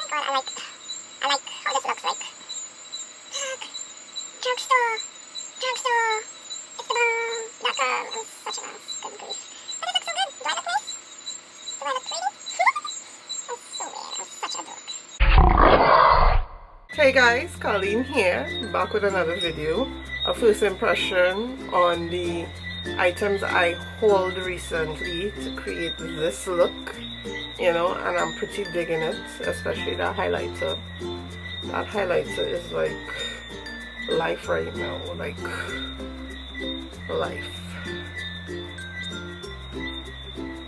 god, I like how this looks like. Drugstore. It's the bomb. That girl, I'm such a mouse. Good grief. But it looks so good. Do I look nice? Do I look pretty? I'm so weird. I'm such a dork. Hey guys, Karlene here, back with another video. A first impression on the items I hauled recently to create this look, you know, and I'm pretty digging it, especially that highlighter. That highlighter is like life right now, like life.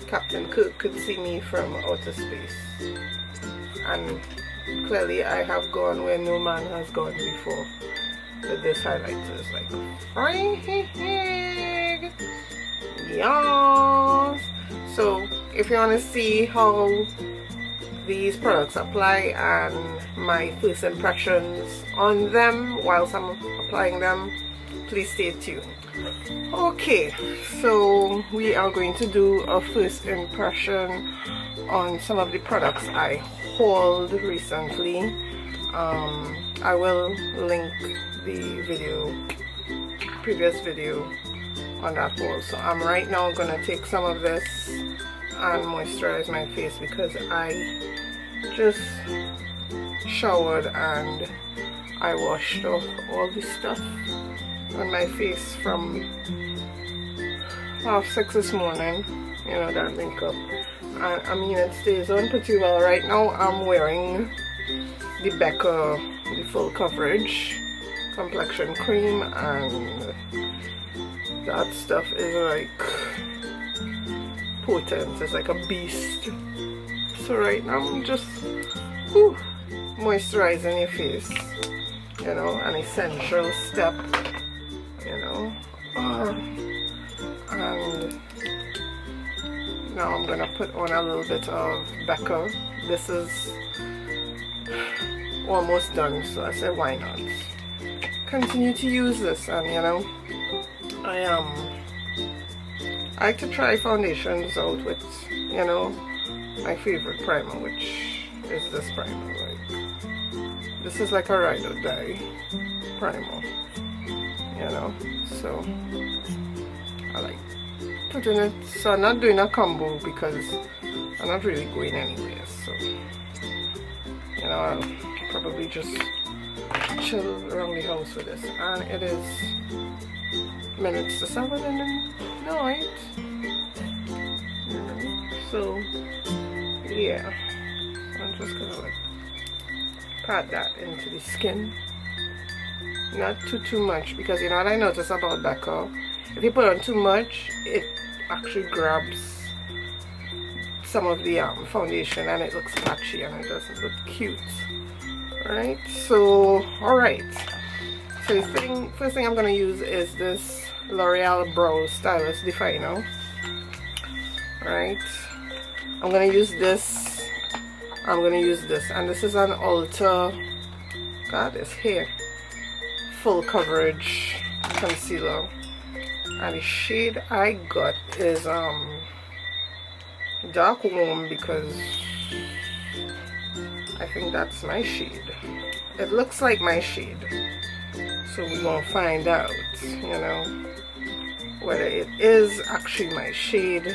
Captain Kirk could see me from outer space, and clearly I have gone where no man has gone before with this highlighter. It's like frig. Yes. So if you want to see how these products apply and my first impressions on them whilst I'm applying them, please stay tuned. Okay, so we are going to do a first impression on some of the products I hauled recently. I will link the previous video on that haul. So I'm right now gonna take some of this and moisturize my face because I just showered and I washed off all the stuff on my face from 6:30 this morning, you know, that makeup. And I mean, it stays on pretty well. Right now I'm wearing the Becca, the full coverage complexion cream, and that stuff is like potent. It's like a beast. So right now I'm just moisturizing your face, you know, an essential step, you know. And now I'm gonna put on a little bit of Becca. This is almost done, so I said why not continue to use this. And you know, I like to try foundations out with, you know, my favorite primer, which is this primer. Like, this is like a ride or die primer, you know, so I like putting it. So I'm not doing a combo because I'm not really going anywhere, so you know, I'll probably just chill around the house with this. And it is minutes to 7 in the night, you know, so yeah, I'm just gonna like pat that into the skin, not too much, because you know what I noticed about Becca, if you put on too much it actually grabs some of the foundation and it looks patchy and it doesn't look cute, right? So alright, so the first thing I'm going to use is this L'Oreal Brow Stylist Definer. Right, I'm going to use this, and this is an Ulta, God, it's here, full coverage concealer, and the shade I got is dark warm, because I think that's my shade. It looks like my shade, so we're gonna find out, you know, whether it is actually my shade,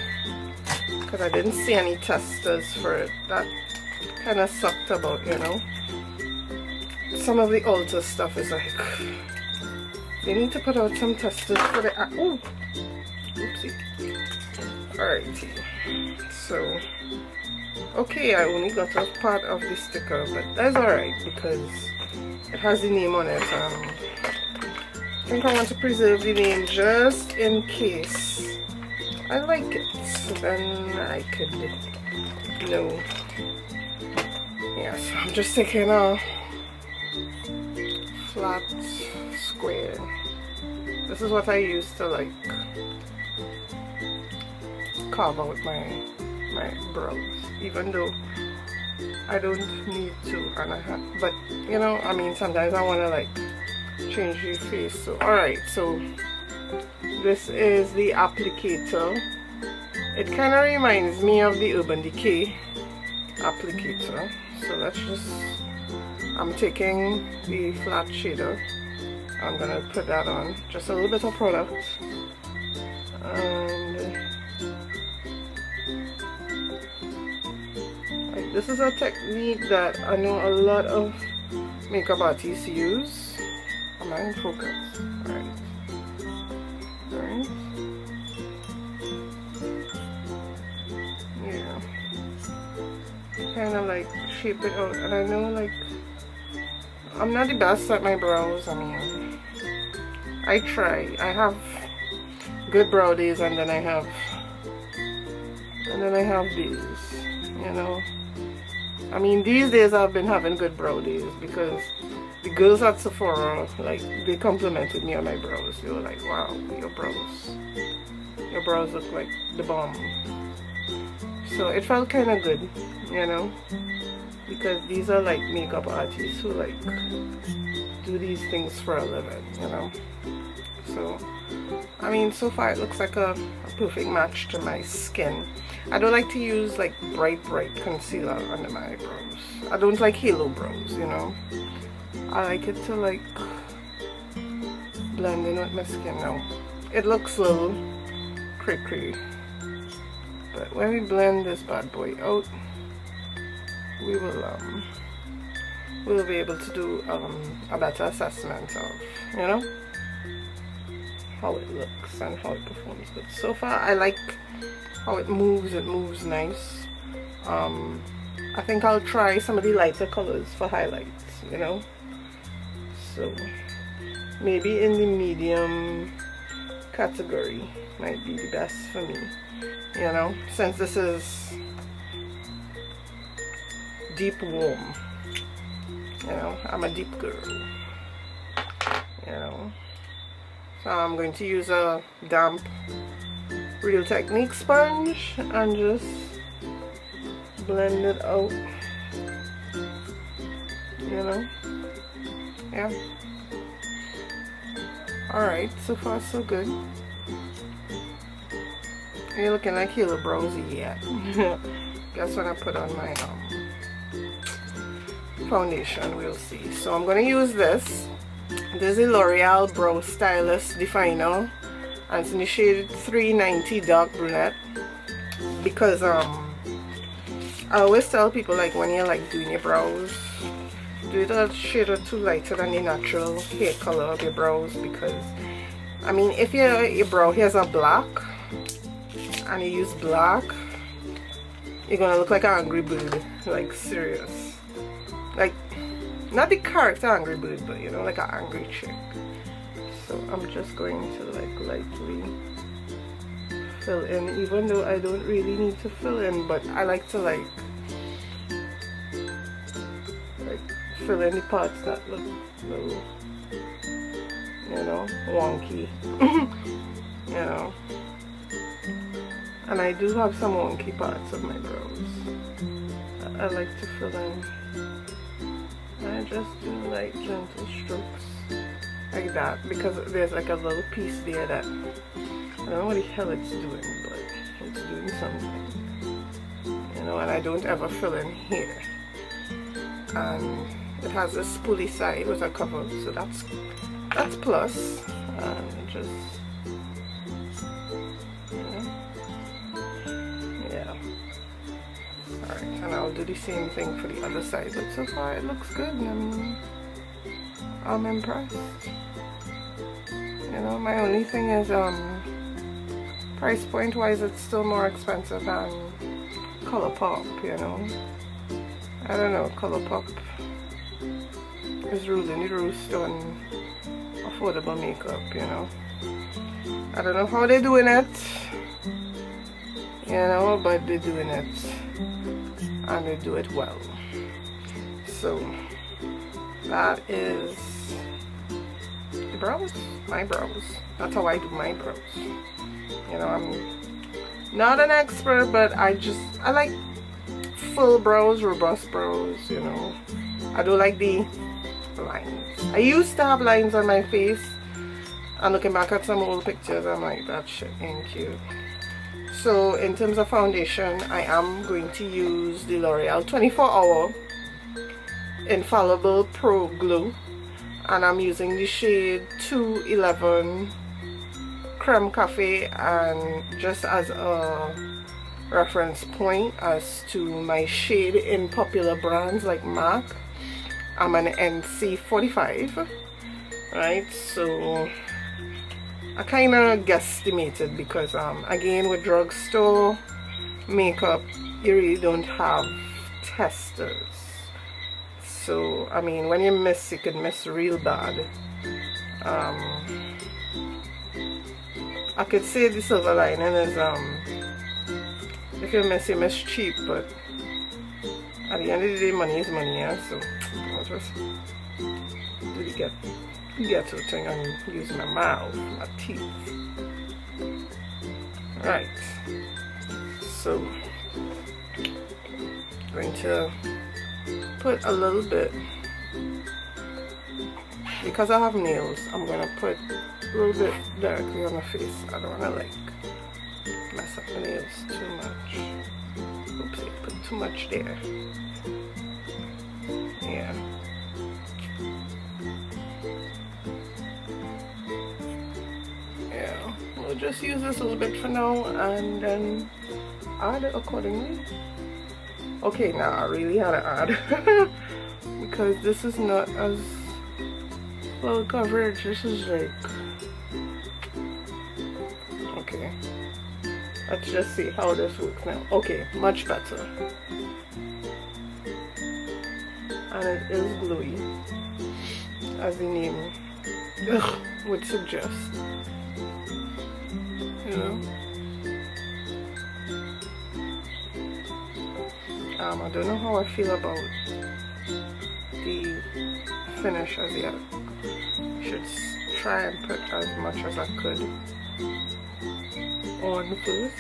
because I didn't see any testers for it. That kind of sucked about, you know, some of the Ulta stuff is like, they need to put out some testers for the oopsie. Alrighty, so okay, I only got a part of the sticker, but that's alright because it has the name on it. I think I want to preserve the name just in case I like it, then I could, you know. Yes, I'm just taking a flat square. This is what I use to like carve out my brows, even though I don't need to, and I have, but you know, I mean, sometimes I want to like change your face. So alright, so this is the applicator. It kind of reminds me of the Urban Decay applicator. So let's just, I'm taking the flat shader. I'm gonna put that on, just a little bit of product, and like, this is a technique that I know a lot of makeup artists use. Am I in focus? Alright. Alright. Yeah. Kind of like shape it out, and I know like I'm not the best at my brows. I mean, I try. I have good brow days, and then I have these, you know. I mean, these days I've been having good brow days because the girls at Sephora, like, they complimented me on my brows. They were like, wow, your brows look like the bomb. So it felt kind of good, you know, because these are like makeup artists who like do these things for a living, you know. So I mean, so far it looks like a perfect match to my skin. I don't like to use like bright concealer under my eyebrows. I don't like halo brows, you know. I like it to like blend in with my skin now. It looks a little cray-cray, but when we blend this bad boy out, we'll be able to do a better assessment of, you know, how it looks and how it performs. But so far I like how it moves nice. I think I'll try some of the lighter colors for highlights, you know. So maybe in the medium category might be the best for me, you know, since this is deep warm, you know. I'm a deep girl, you know. So I'm going to use a damp Real Technique sponge and just blend it out, you know. Yeah. Alright, so far so good. You're looking like halo brows yet. Guess when I put on my foundation, we'll see. So I'm going to use this. This is a L'Oreal Brow Stylist Definer, and it's in the shade 390 Dark Brunette, because I always tell people, like, when you're like doing your brows, do it a shade or two lighter than the natural hair color of your brows, because I mean, if your brow hairs are black and you use black, you're gonna look like an angry bird, like serious, like not the character Angry Bird, but you know, like an angry chick. So I'm just going to like lightly fill in, even though I don't really need to fill in, but I like to like fill in the parts that look a little, you know, wonky. You know, and I do have some wonky parts of my brows I like to fill in. I just do like gentle strokes like that, because there's like a little piece there that I don't know what the hell it's doing, but it's doing something, you know. And I don't ever fill in here, and it has a spoolie side with a cover, so that's plus. And just, you know, yeah. Alright, and I'll do the same thing for the other side, but so far it looks good, and I'm impressed. You know, my only thing is price point wise, it's still more expensive than ColourPop, you know. I don't know, ColourPop is ruling the roost on affordable makeup, you know. I don't know how they're doing it, you know, but they're doing it, and they do it well. So that is the brows, my brows. That's how I do my brows. You know, I'm not an expert, but I like full brows, robust brows, you know. I don't like the lines. I used to have lines on my face, and looking back at some old pictures, I'm like, that shit ain't cute. So in terms of foundation, I am going to use the L'Oreal 24 Hour Infallible Pro Glue, and I'm using the shade 211 Creme Cafe, and just as a reference point as to my shade in popular brands like MAC, I'm an NC45, right? So I kind of guesstimated because again, with drugstore makeup you really don't have testers, so I mean when you miss, you can miss real bad. I could say the silver lining is if you miss cheap, but at the end of the day, money is money, yeah? So I'll just really get to the thing and use my mouth, my teeth. Right, so I'm going to put a little bit, because I have nails, I'm going to put a little bit directly on my face. I don't want to like mess up my nails too much. Oops, I put too much there. Yeah. Yeah, we'll just use this a little bit for now and then add it accordingly. Okay, now I really had to add because this is not as full coverage. This is like, okay, let's just see how this works now. Okay, much better. And it is gluey, as the name would suggest, you know. I don't know how I feel about the finish as yet. Should try and put as much as I could on first.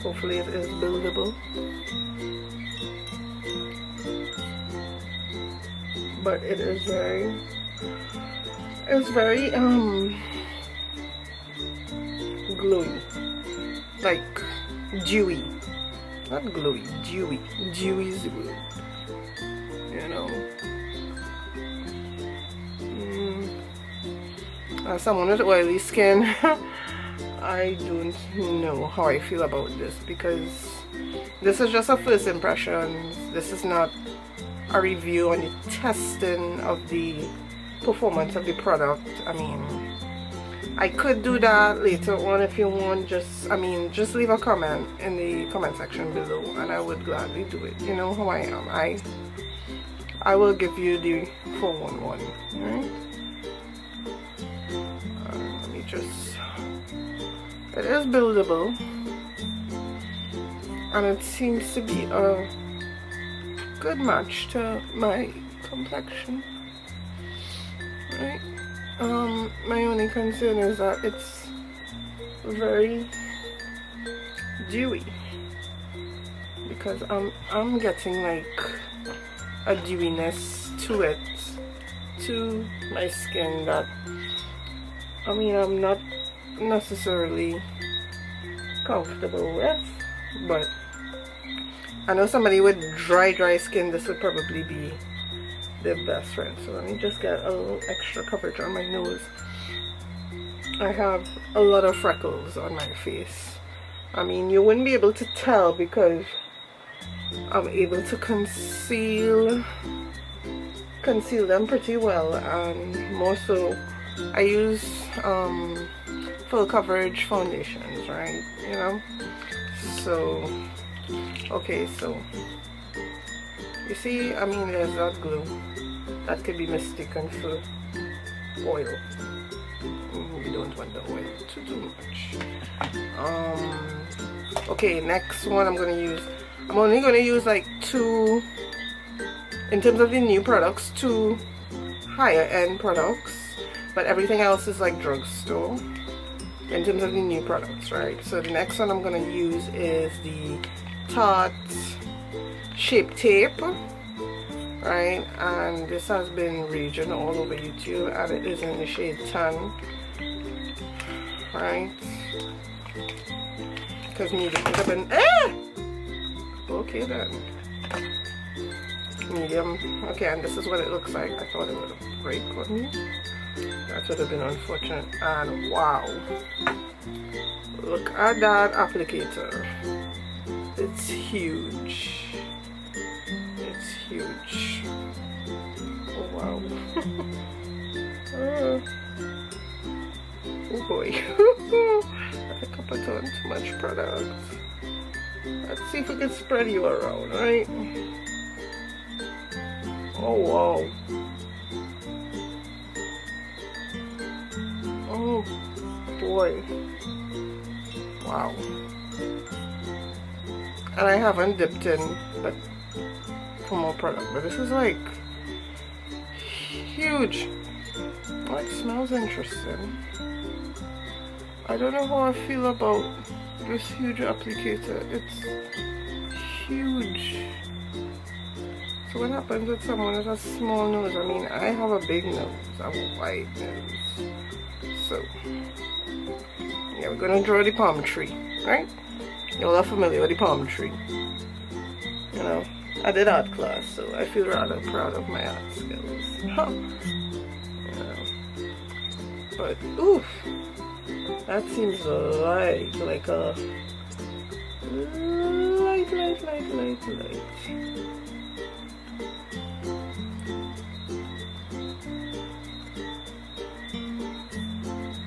Hopefully it is buildable. But it is very, gluey, like dewy, not gluey, dewy. Dewy is the word, you know. As someone with oily skin, I don't know how I feel about this, because this is just a first impression. This is not a review on the testing of the performance of the product. I mean, I could do that later on if you want. Just leave a comment in the comment section below and I would gladly do it. You know how I am. I will give you the 411, right? Let me just, it is buildable and it seems to be a good match to my complexion, right? My only concern is that it's very dewy, because I'm getting like a dewiness to it, to my skin, that I mean I'm not necessarily comfortable with, but I know somebody with dry skin, this would probably be their best friend. So let me just get a little extra coverage on my nose. I have a lot of freckles on my face. I mean, you wouldn't be able to tell because I'm able to conceal them pretty well, and more so I use full coverage foundations, right? You know, so okay, so you see, I mean, there's that glue that could be mistaken for oil. We don't want the oil to too much. Okay, next one I'm only gonna use like 2, in terms of the new products, 2 higher end products, but everything else is like drugstore in terms of the new products, right? So the next one I'm gonna use is the Tarte Shape Tape, right? And this has been raging all over YouTube, and it is in the shade Tan, right? Because me looking up and okay then. medium. Okay, and this is what it looks like. I thought it would have break on me. That would have been unfortunate. And wow, look at that applicator. It's huge. It's huge. Oh wow. Oh boy. I think I put on too much product. Let's see if we can spread you around, right? Oh wow. Oh boy. Wow. And I haven't dipped in but for more product, but this is like huge. Oh, it smells interesting. I don't know how I feel about this huge applicator. It's huge. So what happens with someone with a small nose? I mean, I have a big nose. I have a wide nose. So, yeah, we're gonna draw the palm tree, right? Y'all are familiar with the palm tree. You know, I did art class, so I feel rather proud of my art skills. Huh. But, oof, that seems light, like a light.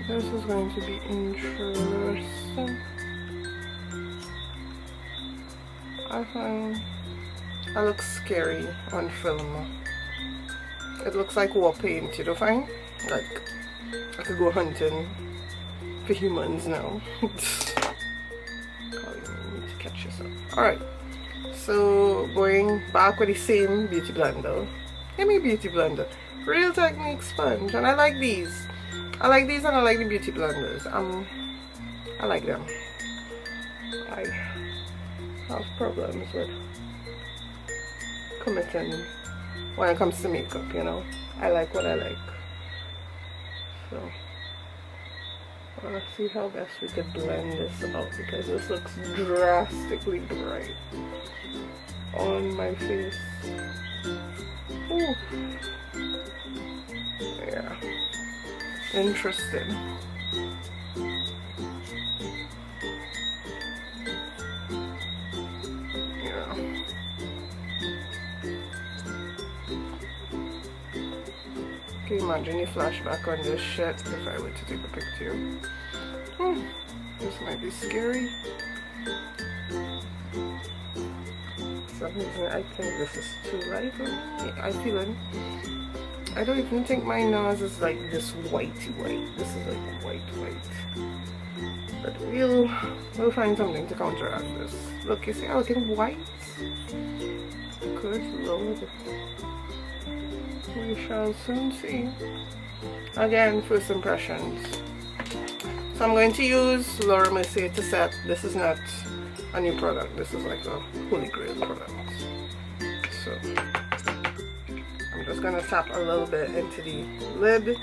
This is going to be interesting. I find I look scary on film. It looks like war paint, you don't find? Like, I could go hunting for humans now. Karlene, you need to catch yourself. Alright, so going back with the same beauty blender. Give me a beauty blender. Real Technique sponge, and I like these. I like these and I like the beauty blenders. I like them. I have problems with committing when it comes to makeup, you know. I like what I like. So I want to see how best we could blend this out, because this looks drastically bright on my face. Ooh. Yeah. Interesting. Yeah. Can you imagine the flashback on this shit if I were to take a picture? This might be scary. For some reason I think this is too light for me. I don't even think my nose is like this whitey white. This is like white. But we'll find something to counteract this. Look, you see how looking white? Good Lord. We shall soon see. Again, first impressions. So I'm going to use Laura Mercier to set. This is not a new product. This is like a holy grail product. So I'm just going to tap a little bit into the lid,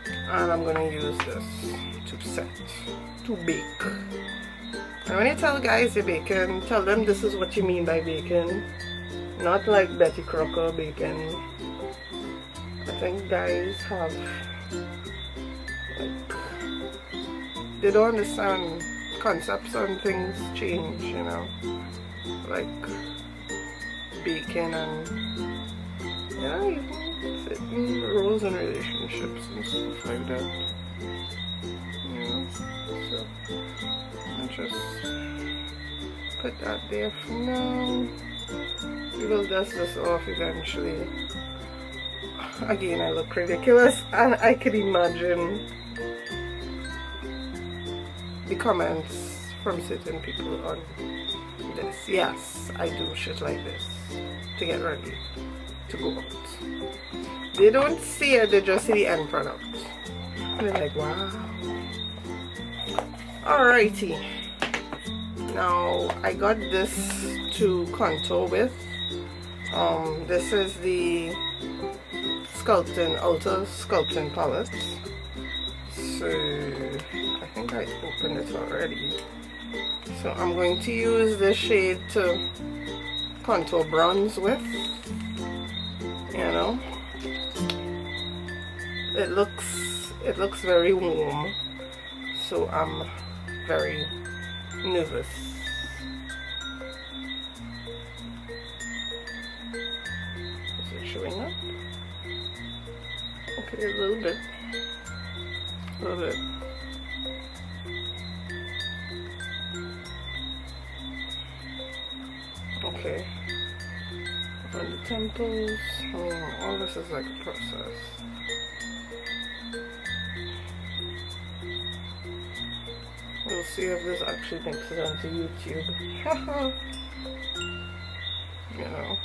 and I'm going to use this to set, to bake. And when you tell guys you're baking, tell them this is what you mean by baking, not like Betty Crocker baking. I think guys have, like, they don't understand concepts and things change, you know, like baking and, you know, even fitting roles and relationships and stuff like that, you know. So I'll just put that there for now. We will dust this off eventually. Again, I look ridiculous, and I can imagine the comments from certain people on this. Yes, I do shit like this to get ready to go out. They don't see it, they just see the end product. And they're like, wow. Alrighty. Now, I got this to contour with. This is the Sculpting Ulta Sculpting palette. So I think I opened it already. So I'm going to use this shade to contour bronze with. You know, it looks very warm, so I'm very nervous. Is it showing up? Okay, a little bit. Okay. On the temples, all this is like a process. We'll see if this actually makes it onto YouTube. You know,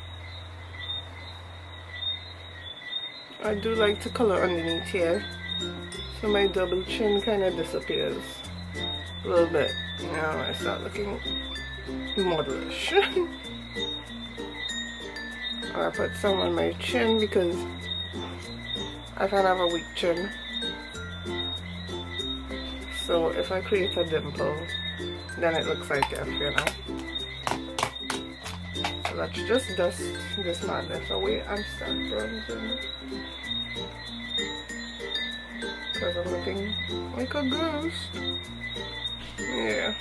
I do like to color underneath here, so my double chin kind of disappears a little bit. Now I start looking modelish. I put some on my chin because I kind of have a weak chin. So if I create a dimple, then it looks like F, you know. So let's just dust this madness away and start bronzing. Because I'm looking like a ghost. Yeah.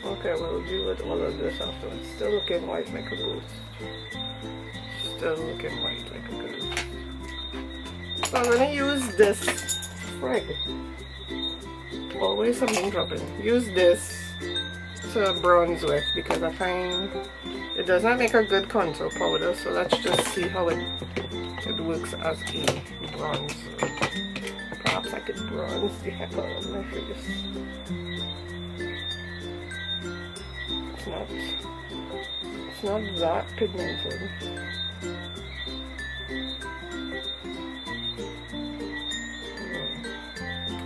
Okay, we'll deal with all of this afterwards. Still looking white like a ghost. Still looking white like a ghost. So I'm gonna use this frig. Always something dropping. Use this to bronze with because I find it does not make a good contour powder. So let's just see how it works as a bronzer. Perhaps I could bronze the heck out of my face. It's not that pigmented.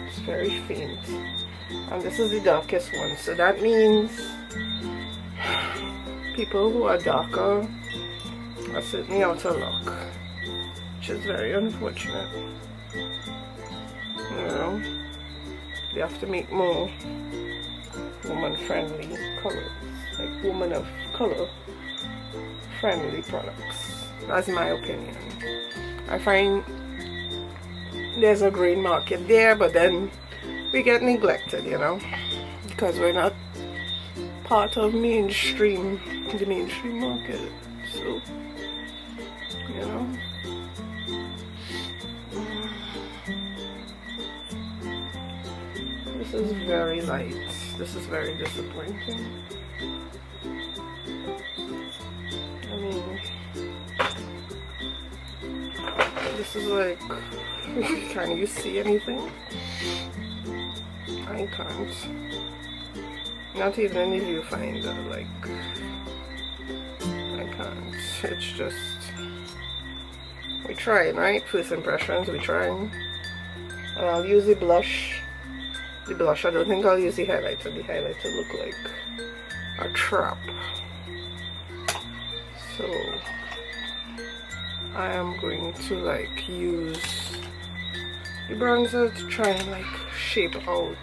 It's very faint. And this is the darkest one. So that means people who are darker are certainly out of luck. Which is very unfortunate. You know, they have to make more woman-friendly colors, like woman of color friendly products. That's my opinion. I find there's a green market there, but then we get neglected, you know, because we're not part of the mainstream market. So, you know. This is very light. This is very disappointing. I mean, this is like, can you see anything? I can't. Not even in the viewfinder, like, I can't. It's just, we trying, right? First impressions, we trying. And I'll use the blush. The blush, I don't think I'll use the highlighter. The highlighter look like a trap. So I am going to like use the bronzer to try and like shape out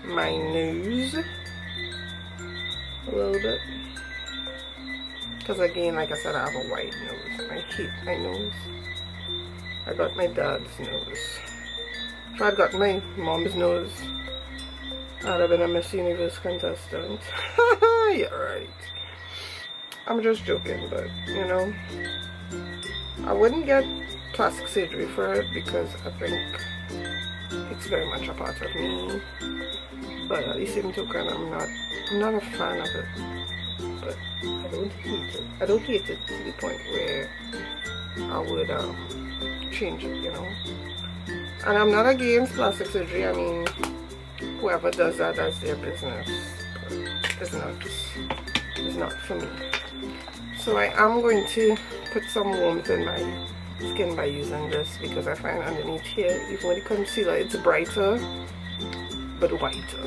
my nose a little bit. Because again, like I said, I have a white nose and I hate my nose. I got my dad's nose. If I'd got my mom's nose, I'd have been a Miss Universe contestant. Yeah, right. I'm just joking, but you know, I wouldn't get plastic surgery for it because I think it's very much a part of me. But at the same token, I'm not a fan of it. But I don't hate it. I don't hate it to the point where I would change it, you know. And I'm not against plastic surgery. I mean, whoever does that, that's their business. But it's not for me. So I am going to put some warmth in my skin by using this because I find underneath here, even with the concealer, it's brighter but whiter.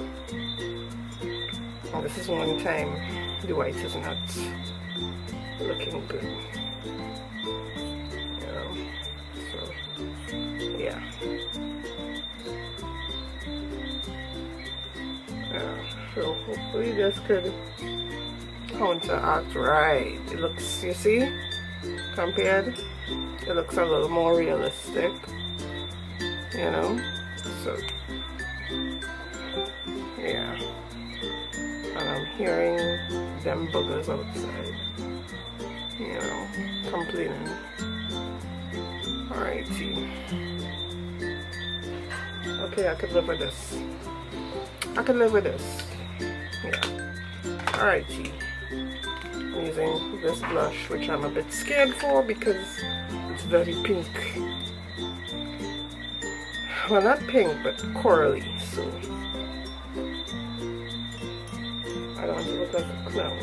And this is one time the white is not looking good. You know, so yeah. So hopefully this could counteract. Right, it looks, you see, compared, it looks a little more realistic, you know. So yeah, and I'm hearing them buggers outside, you know, complaining. Alrighty. Okay, I could live with this. I could live with this. Yeah. Alrighty. I'm using this blush, which I'm a bit scared for because it's very pink. Well, not pink, but corally, so I don't want to look like a clown.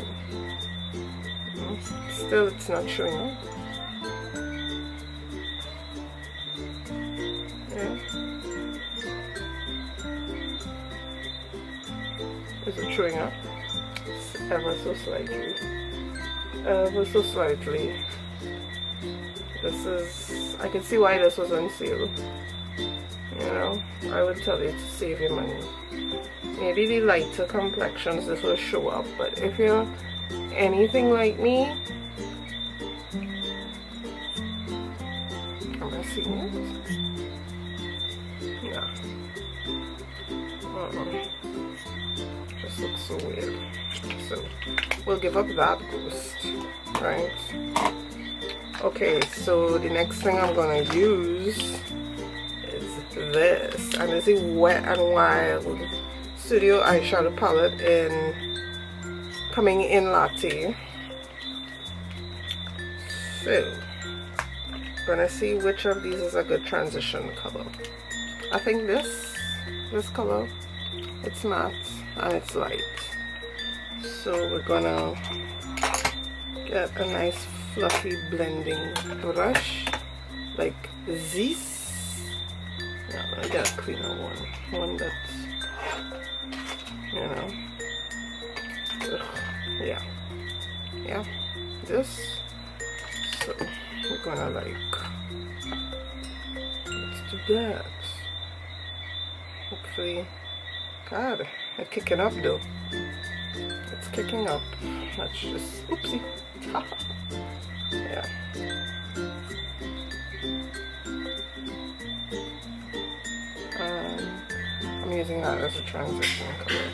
Still, it's not showing up. Yeah. Is it showing up? Ever so slightly. Ever so slightly. This is, I can see why this was on sale. You know, I would tell you to save your money. Maybe the lighter complexions this will show up, but if you're anything like me, am I seeing it? Yeah. Just looks so weird. So we'll give up that ghost, right? Okay, so the next thing I'm gonna use is this, and this is Wet n Wild Studio Eyeshadow Palette coming in Latte. So gonna see which of these is a good transition color. I think this color, it's matte and it's light. So we're gonna get a nice fluffy blending brush like this. Yeah, I'm gonna get a cleaner one that's, you know, yeah, this. So we're gonna like, let's do that. Hopefully, God, it's kicking up though. It's kicking up. Let's just, oopsie. Yeah. I'm using that as a transition color.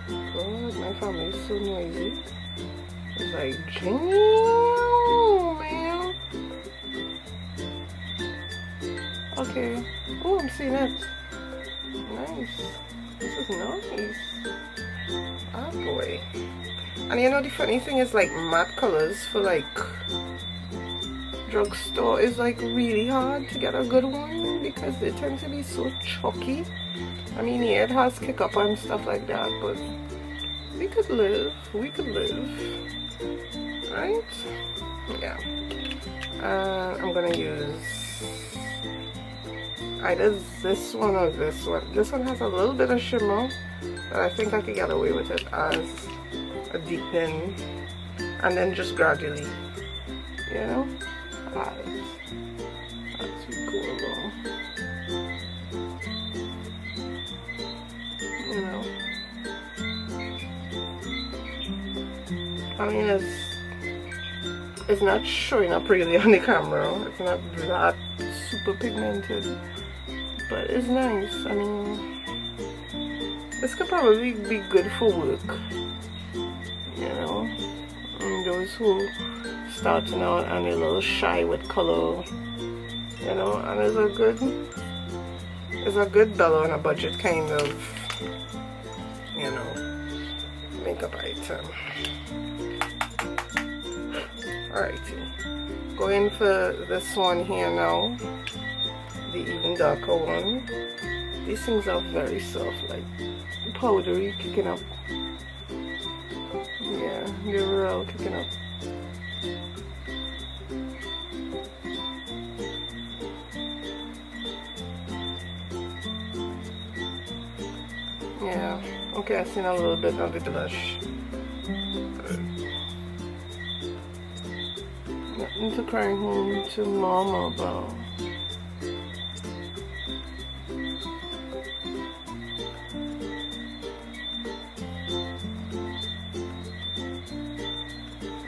God, my family is so noisy. It's like, damn, man. Okay. Oh, I'm seeing it. Nice. This is nice. Oh boy. And you know the funny thing is, like, matte colors for like drugstore is like really hard to get a good one because they tend to be so chalky. I mean, yeah, it has kick up and stuff like that, but we could live, right? Yeah. I'm gonna use either this one or this one. This one has a little bit of shimmer, but I think I could get away with it as a deepen, and then just gradually, you know, add it as we go along. You know, I mean, it's not showing up really on the camera. It's not that super pigmented, but it's nice. I mean, this could probably be good for work, you know, and those who starting out and a little shy with color, you know, and it's a good dollar on a budget kind of, you know, makeup item. Alrighty, going for this one here now, the even darker one. These things are very soft, like powdery, kicking up. Yeah, they're real kicking up. Yeah, okay, I've seen a little bit of the blush. nothing to cry home to mama about.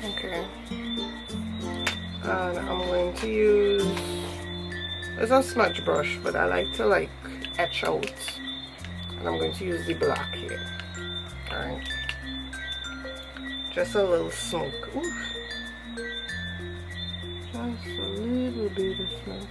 Okay. And I'm going to use, it's a smudge brush, but I like to etch out. And I'm going to use the black here. Alright. Just a little smoke. Ooh. Just a little bit of smoke.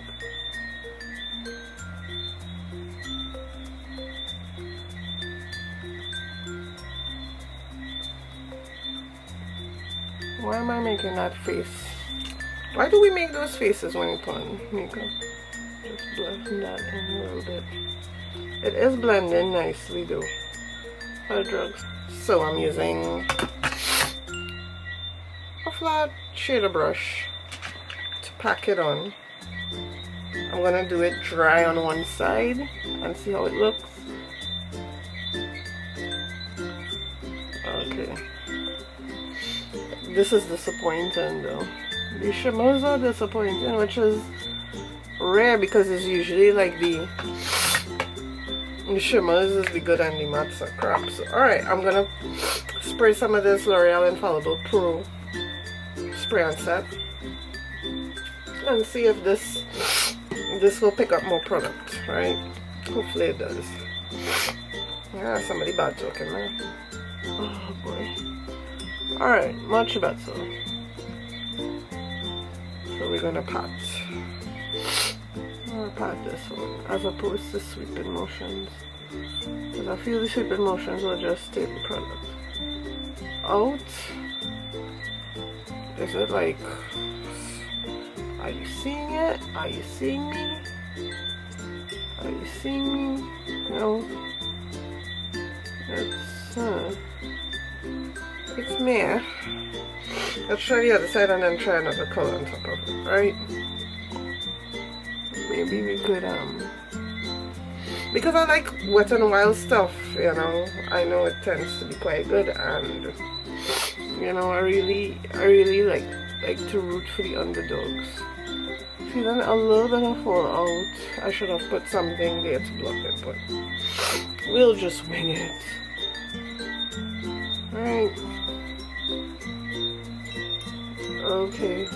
Why am I making that face? Why do we make those faces when we put on makeup? Just blend that in a little bit. It is blending nicely though. For drugs. So I'm using a flat shader brush to pack it on. I'm gonna do it dry on one side and see how it looks. Okay. This is disappointing though. The shimmers are disappointing, which is rare because it's usually like the shimmers is the good and the mattes are crap. So alright, I'm gonna spray some of this L'Oreal Infallible Pro spray and set and see if this will pick up more product, right? Hopefully it does. Yeah, somebody bad talking, man. Oh boy. Alright, much better. So we're gonna pat. I'll pat this one as opposed to sweeping motions. Because I feel the sweeping motions will just take the product out. Is it like, are you seeing it? Are you seeing me? Are you seeing me? No. It's me. Let's try the other side and then try another color on top of it, right? Maybe we could, because I like Wet n Wild stuff, you know. I know it tends to be quite good, and you know, I really like to root for the underdogs. Feeling a little bit of fallout. I should have put something there to block it, but we'll just wing it. Right. Okay.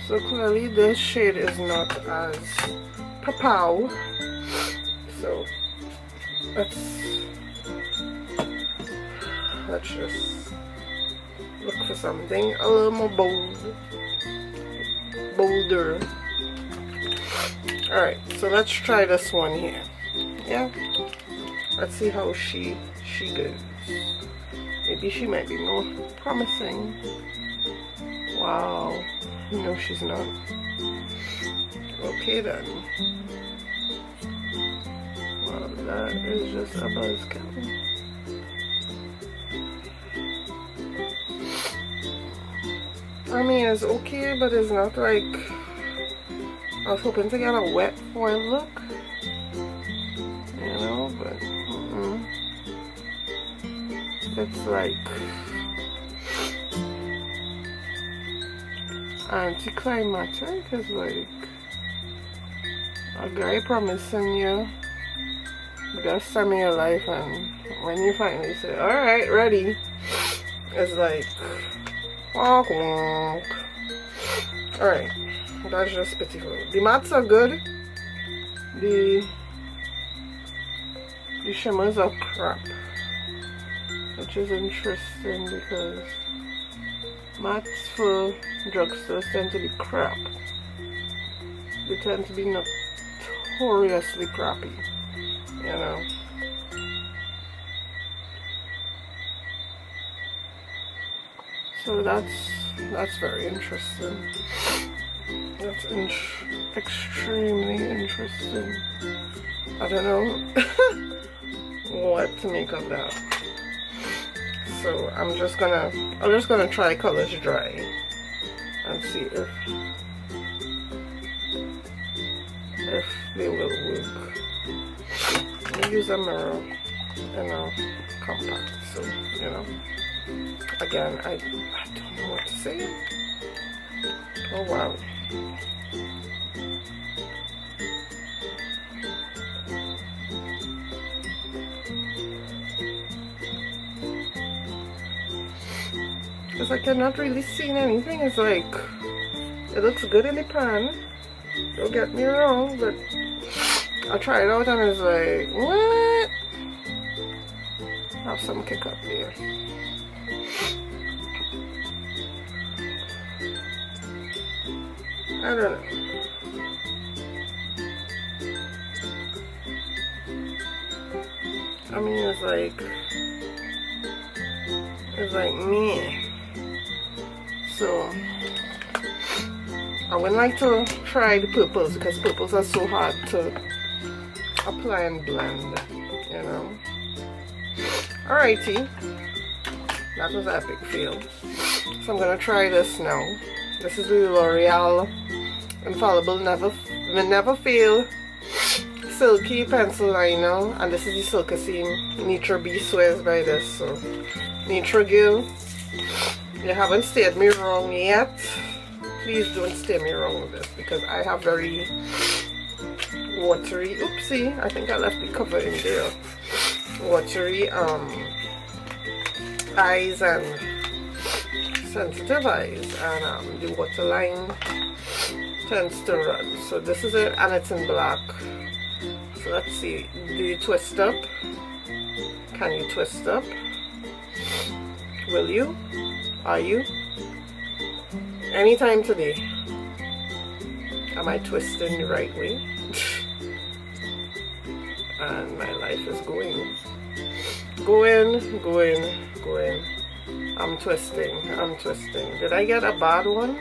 So clearly this shade is not as pow. So let's just look for something a little more bolder. Alright, so let's try this one here. Yeah? Let's see how she goes. Maybe she might be more promising. Wow. No, she's not. Okay then. Well, that is just a buzzkill. I mean, it's okay, but it's not like I was hoping to get a wet foil look, you know, but it's like anticlimactic. It's like a guy promising you the best time of your life, and when you finally say, alright, ready, it's like wonk wonk. Alright, that's just pitiful. The mattes are good. The shimmers are crap, which is interesting because mattes for drugstores tend to be crap. They tend to be notoriously crappy, you know. So that's very interesting. That's extremely interesting. I don't know what to make of that. So I'm just gonna try colors dry and see if they will work. I'm gonna use a mirror and a compact, so you know. Again, I don't know what to say. Oh wow. It's like I'm not really seeing anything. It's like it looks good in the pan. Don't get me wrong, but I tried it out and it's like, what? Have some kick up there. I don't know. I mean, it's like me. So I would like to try the purples because purples are so hard to apply and blend, you know. Alrighty, that was an epic fail. So I'm gonna try this now. This is the L'Oreal Infallible Never Fail Silky Pencil Liner, and this is the Silkissime Nitra B swears by this. So Nitra girl, you haven't steered me wrong yet. Please don't steer me wrong with this because I have very watery, oopsie, I think I left the cover in there, watery eyes and sensitive eyes, and the waterline tends to run. So this is it, and it's in black. So let's see, do you twist up? Can you twist up? Will you? Are you? Anytime today. Am I twisting the right way? And my life is going. I'm twisting. Did I get a bad one?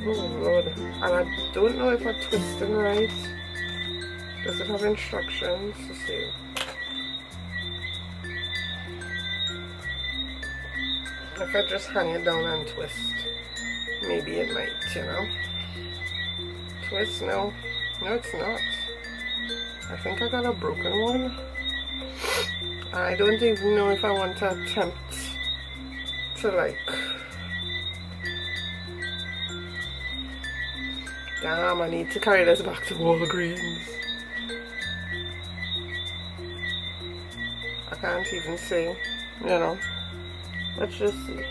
Oh Lord. And I don't know if I'm twisting right. Does it have instructions? Let's see. If I just hang it down and twist, maybe it might, you know. Twist? No, it's not. I think I got a broken one. I don't even know if I want to attempt to like. Damn, I need to carry this back to Walgreens. I can't even say, you know. Let's just see.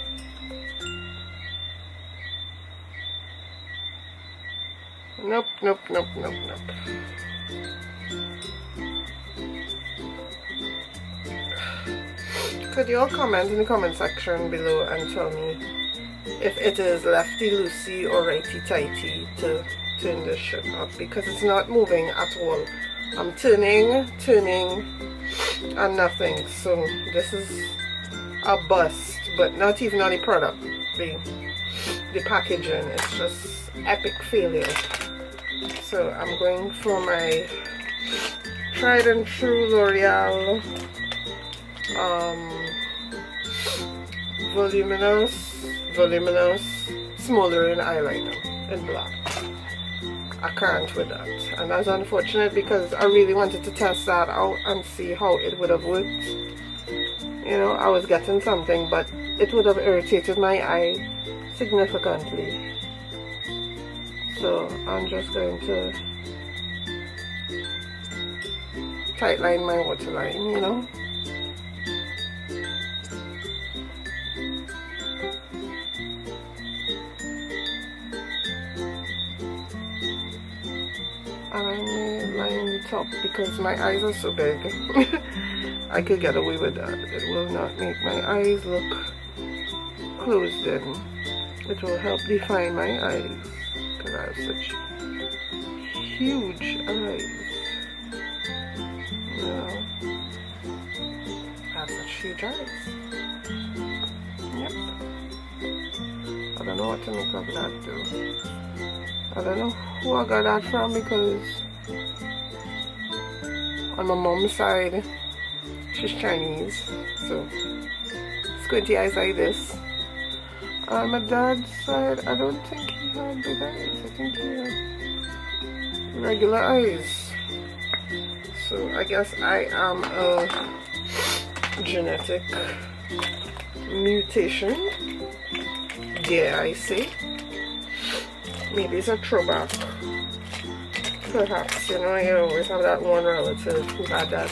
Nope. Could you all comment in the comment section below and tell me if it is lefty loosey or righty tighty to turn this shit up, because it's not moving at all. I'm turning and nothing. So this is a bust, but not even on the product, the packaging. It's just epic failure. So I'm going for my tried and true L'Oreal voluminous smoldering eyeliner in black. I can't with that, and that's unfortunate because I really wanted to test that out and see how it would have worked. You know, I was getting something, but it would have irritated my eye significantly. So I'm just going to tightline my waterline, you know. And I may line the top because my eyes are so big. I could get away with that. It will not make my eyes look closed in. It will help define my eyes because I have such huge eyes. You know, I have such huge eyes. Yep. I don't know what to make of that though. I don't know who I got that from because on my mom's side, she's Chinese, so squinty eyes like this. On my dad's side, I don't think he had big eyes. I think he had regular eyes. So I guess I am a genetic mutation, dare I say. Maybe it's a throwback. Perhaps, you know, you always have that one relative who had that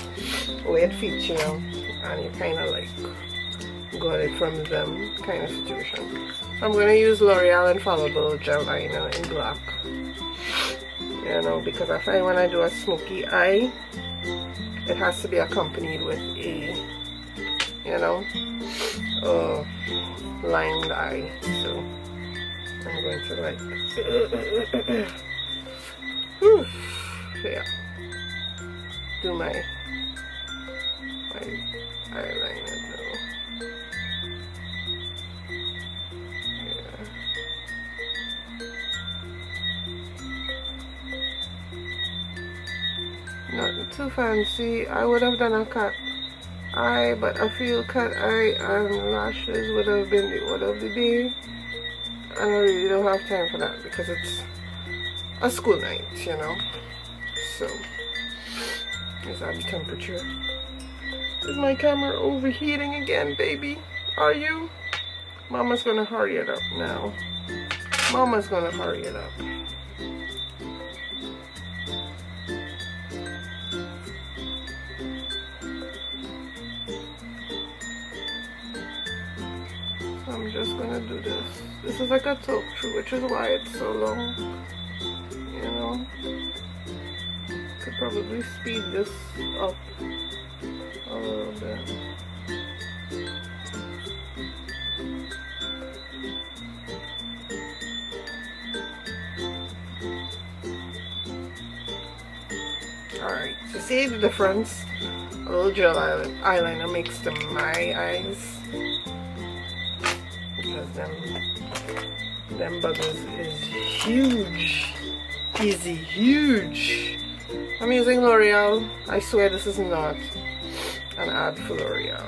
weird feature, and you kind of like got it from them kind of situation. So I'm going to use L'Oreal Infallible gel liner in black, you know, because I find when I do a smoky eye, it has to be accompanied with a, you know, lined eye. So I'm going to like yeah, do my eyeliner now. Yeah. Nothing too fancy. I would have done a cat eye, but I feel cat eye and lashes would have been the order of the day, and I really don't have time for that because it's a school night, you know. So is that the temperature? Is my camera overheating again, baby? Are you? Mama's gonna hurry it up now. Mama's gonna hurry it up. So I'm just gonna do this. This is like a talk through, which is why it's so long. You know, could probably speed this up a little bit. Alright, so see the difference? A little gel eyeliner makes to my eyes, because them buggers is huge. Easy, huge. I'm using L'Oreal. I swear this is not an ad for L'Oreal.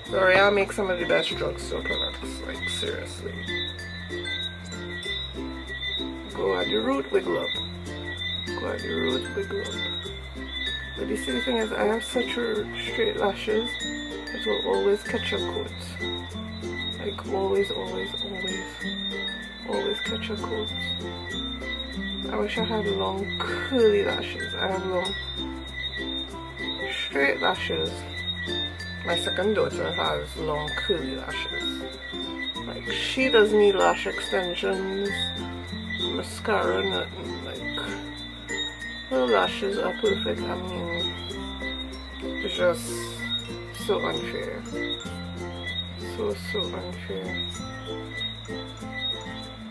L'Oreal makes some of the best drugstore products, like seriously. Go at the root with love. Go at the root with love. But the silly thing is, I have such straight lashes, it will always catch a coat. Like always catch a coat. I wish I had long curly lashes. I have long straight lashes. My second daughter has long curly lashes. Like she doesn't need lash extensions, mascara, nothing. Like her lashes are perfect. I mean, it's just so unfair. So unfair.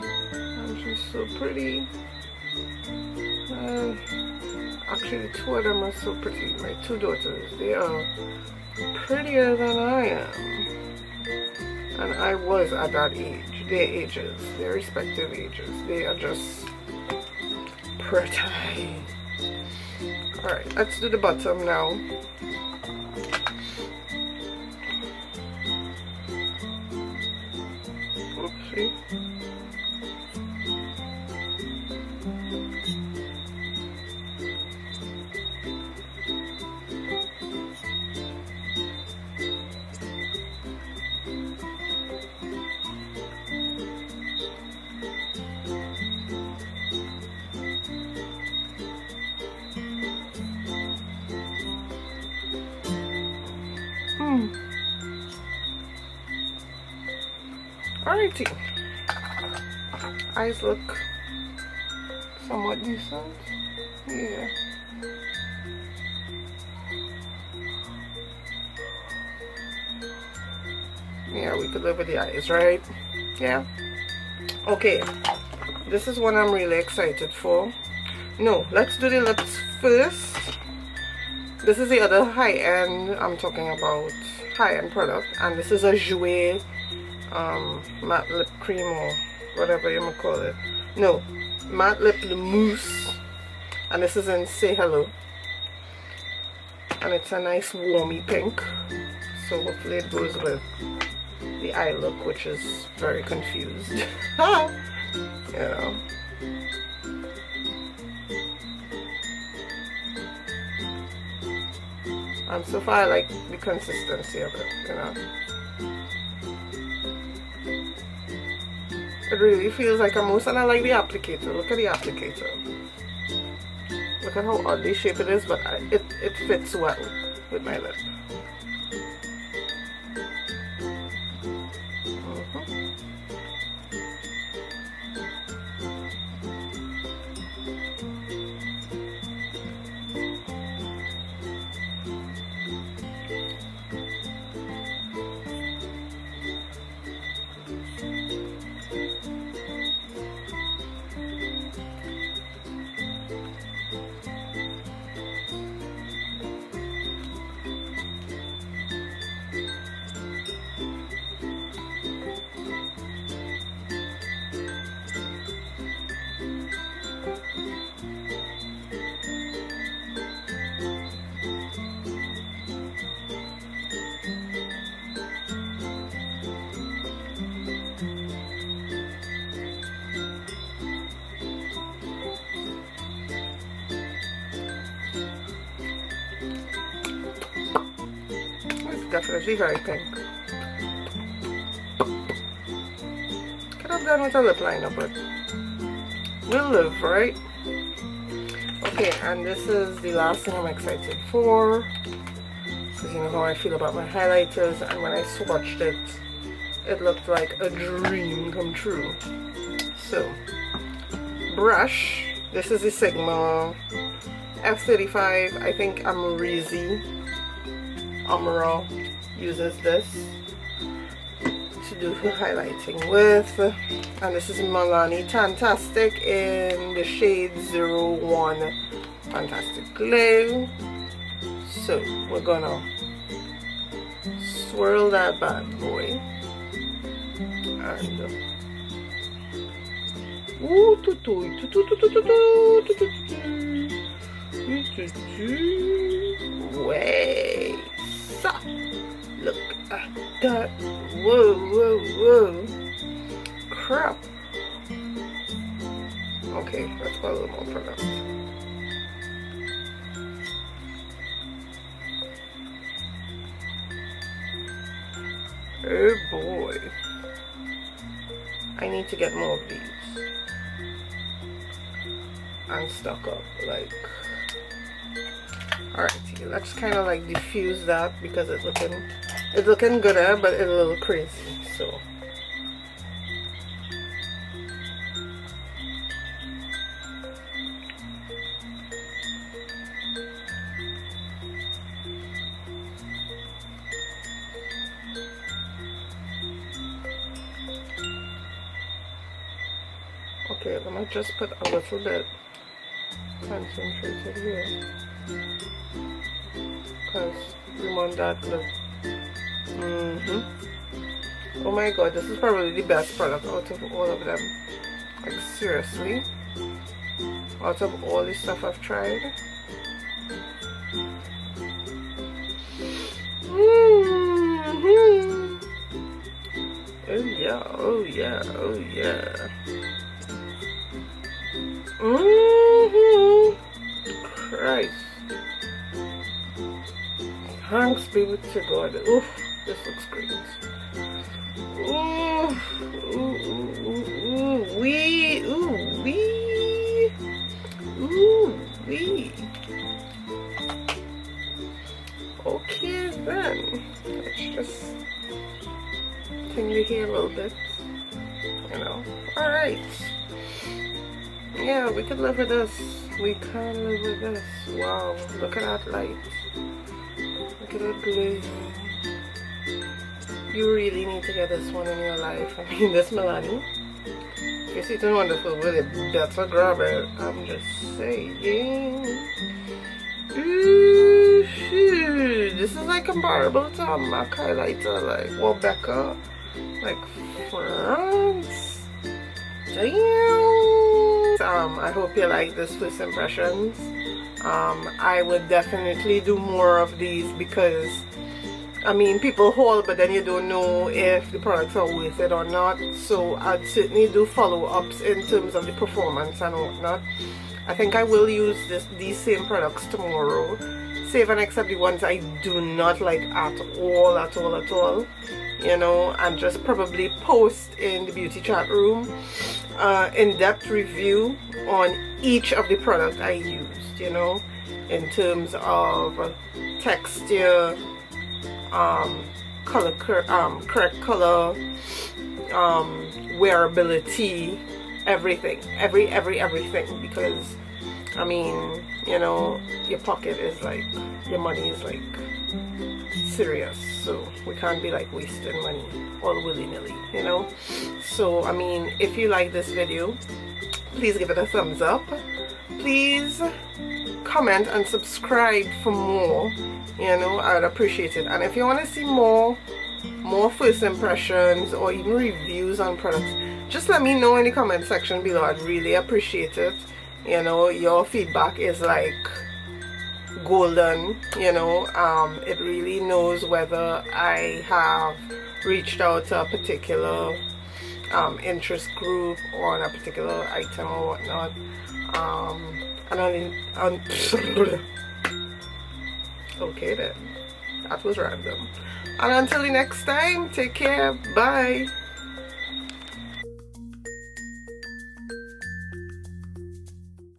I'm just so pretty. Actually, two of them are so pretty. My two daughters, they are prettier than I am. And I was at that age. Their ages, their respective ages. They are just pretty. Alright, let's do the bottom now. Oopsie. Alrighty. Eyes look somewhat decent. Yeah. Yeah, we could live with the eyes, right? Yeah. Okay. This is what I'm really excited for. No, let's do the lips first. This is the other high-end, I'm talking about high-end product, and this is a Jouer matte lip cream or whatever you might call it. No, matte lip mousse, and this is in Say Hello, and it's a nice warmy pink, so hopefully it goes with the eye look, which is very confused. You know. And so far I like the consistency of it, you know. It really feels like a mousse, and I like the applicator. Look at the applicator. Look at how oddly shaped it is, but it fits well with my lip. Definitely very pink. Could have done with a lip liner, but we'll live, right? Okay, and this is the last thing I'm excited for. Because you know how I feel about my highlighters, and when I swatched it, it looked like a dream come true. So, brush. This is the Sigma F35. I think Amara uses this to do her highlighting with, and this is Milani Tantastic in the shade 01 Fantastic Glow. So we're gonna swirl that bad boy, and way. Look at that. Whoa, whoa, whoa. Crap. Okay, let's put a little more product. Oh boy. I need to get more of these. And stock up, like. Alright, let's kind of like diffuse that because it's looking good, but it's a little crazy. So okay, let me just put a little bit concentrated here. Because we want that look. Oh my god, this is probably the best product out of all of them. Like seriously. Out of all the stuff I've tried. Oh yeah, oh yeah, oh yeah. Christ. Thanks be to God. Oof, this looks great. Ooh, ooh, ooh, ooh, wee, ooh, wee, ooh, wee. Okay then, let's just tingle here a little bit, you know. Alright. Yeah, we could live with this. We can live with this. Wow, look at that light. Look at that glow. You really need to get this one in your life. I mean, this Milani. If you see it wonderful with it, better grab it. I'm just saying. Ooh, this is like comparable to a MAC highlighter, like Rebecca, like France. Damn. I hope you like this first impressions. I would definitely do more of these because I mean, people haul, but then you don't know if the products are worth it or not. So I'd certainly do follow-ups in terms of the performance and whatnot. I think I will use these same products tomorrow, save and except the ones I do not like at all, you know, and just probably post in the beauty chat room in-depth review on each of the products I used, you know, in terms of texture, color, correct color, wearability, everything, everything, because I mean, you know, your pocket is like, your money is like serious, so we can't be like wasting money all willy-nilly, you know. So I mean, if you like this video, please give it a thumbs up, please comment and subscribe for more, you know, I would appreciate it. And if you want to see more first impressions or even reviews on products, just let me know in the comment section below. I'd really appreciate it. You know, your feedback is like golden, you know. It really knows whether I have reached out to a particular interest group or on a particular item or whatnot. Okay then, that was random. And until the next time, take care, bye.